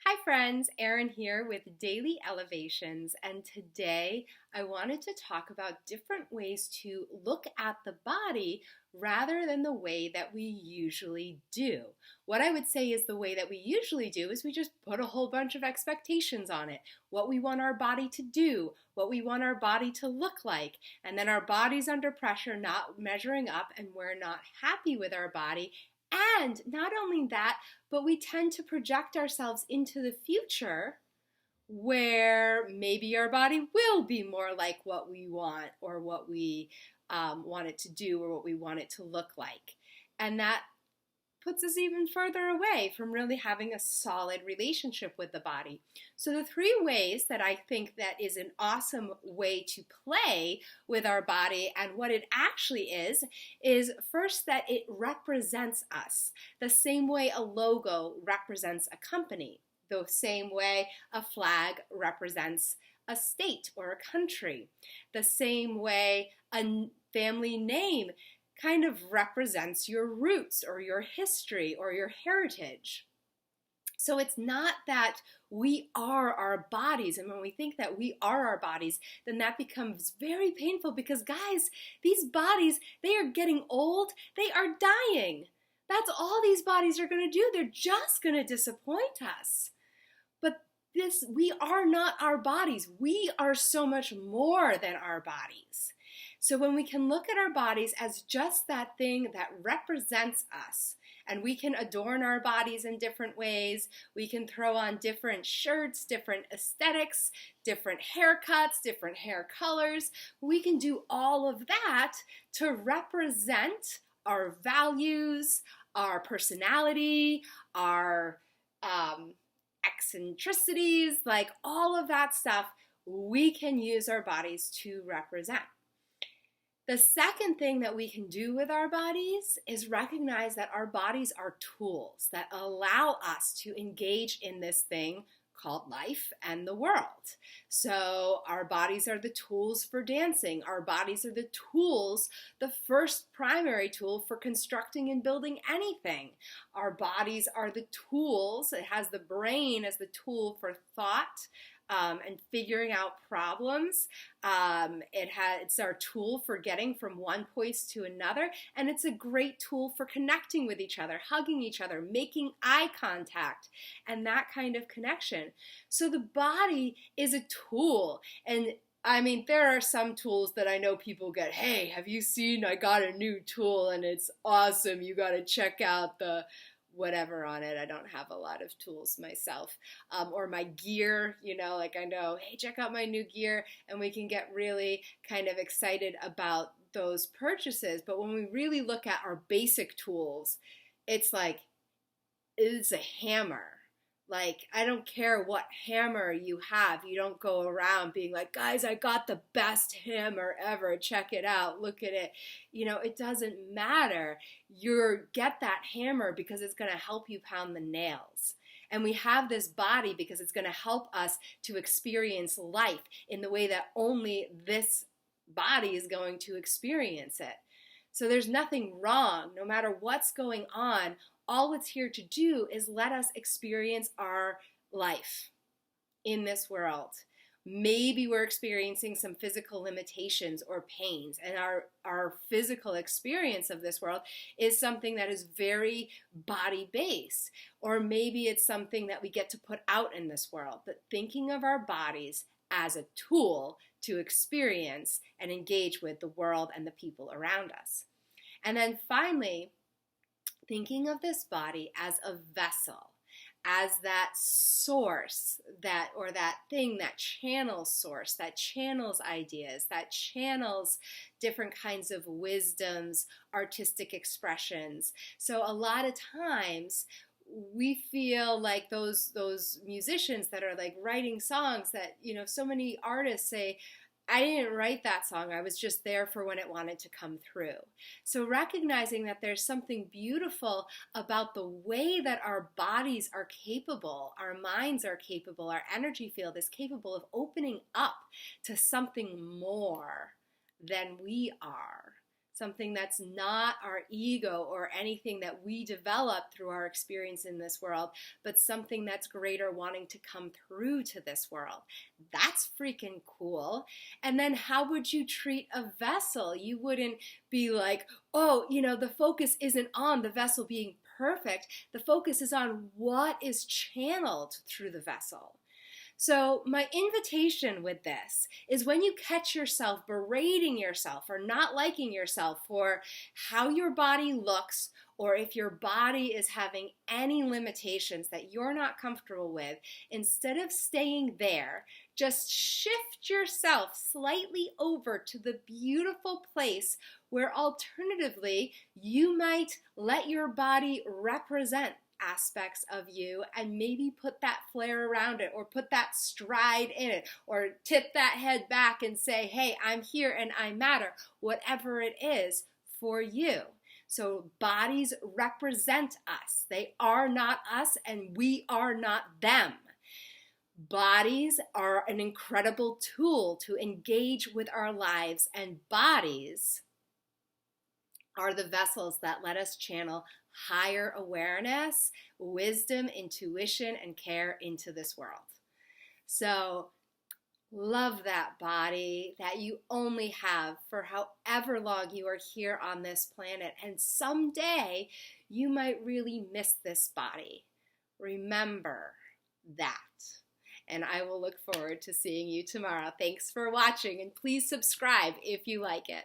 Hi friends, Erin here with Daily Elevations, and today I wanted to talk about different ways to look at the body rather than the way that we usually do. What I would say is the way that we usually do is we just put a whole bunch of expectations on it. What we want our body to do, what we want our body to look like, and then our body's under pressure, not measuring up, and we're not happy with our body. And not only that, but we tend to project ourselves into the future where maybe our body will be more like what we want or what we want it to do or what we want it to look like. And that puts us even further away from really having a solid relationship with the body. So the three ways that I think that is an awesome way to play with our body and what it actually is first that it represents us the same way a logo represents a company, the same way a flag represents a state or a country, the same way a family name kind of represents your roots or your history or your heritage. So it's not that we are our bodies, and when we think that we are our bodies, then that becomes very painful because guys, these bodies, they are getting old, they are dying. That's all these bodies are going to do. They're just going to disappoint us. But we are not our bodies. We are so much more than our bodies. So when we can look at our bodies as just that thing that represents us, and we can adorn our bodies in different ways, we can throw on different shirts, different aesthetics, different haircuts, different hair colors, we can do all of that to represent our values, our personality, our eccentricities, like all of that stuff, we can use our bodies to represent. The second thing that we can do with our bodies is recognize that our bodies are tools that allow us to engage in this thing called life and the world. So our bodies are the tools for dancing. Our bodies are the tools, the first primary tool for constructing and building anything. Our bodies are the tools. It has the brain as the tool for thought, and figuring out problems. It's our tool for getting from one place to another, and it's a great tool for connecting with each other, hugging each other, making eye contact, and that kind of connection. So the body is a tool, and I mean, there are some tools that I know people get, hey, have you seen, I got a new tool and it's awesome, you got to check out the whatever on it. I don't have a lot of tools myself, or my gear, like I know, hey, check out my new gear, and we can get really kind of excited about those purchases. But when we really look at our basic tools, it's like, it's a hammer. Like, I don't care what hammer you have. You don't go around being like, guys, I got the best hammer ever. Check it out. Look at it. It doesn't matter. You get that hammer because it's going to help you pound the nails. And we have this body because it's going to help us to experience life in the way that only this body is going to experience it. So there's nothing wrong, no matter what's going on. All it's here to do is let us experience our life in this world. Maybe we're experiencing some physical limitations or pains, and our physical experience of this world is something that is very body-based, or maybe it's something that we get to put out in this world. But thinking of our bodies as a tool to experience and engage with the world and the people around us. And then finally, thinking of this body as a vessel, as that source, that thing, that channels source, that channels ideas, that channels different kinds of wisdoms, artistic expressions. So a lot of times we feel like those musicians that are like writing songs that, so many artists say, I didn't write that song. I was just there for when it wanted to come through. So recognizing that there's something beautiful about the way that our bodies are capable, our minds are capable, our energy field is capable of opening up to something more than we are. something that's not our ego or anything that we develop through our experience in this world, but something that's greater wanting to come through to this world. That's freaking cool. And then how would you treat a vessel? You wouldn't be like, oh, the focus isn't on the vessel being perfect. The focus is on what is channeled through the vessel. So my invitation with this is when you catch yourself berating yourself or not liking yourself for how your body looks, or if your body is having any limitations that you're not comfortable with, instead of staying there, just shift yourself slightly over to the beautiful place where alternatively you might let your body represent aspects of you and maybe put that flare around it or put that stride in it or tip that head back and say, hey, I'm here and I matter, whatever it is for you. So bodies represent us. They are not us and we are not them. Bodies are an incredible tool to engage with our lives, and bodies are the vessels that let us channel higher awareness, wisdom, intuition, and care into this world. So love that body that you only have for however long you are here on this planet. And someday you might really miss this body. Remember that. And I will look forward to seeing you tomorrow. Thanks for watching, and please subscribe if you like it.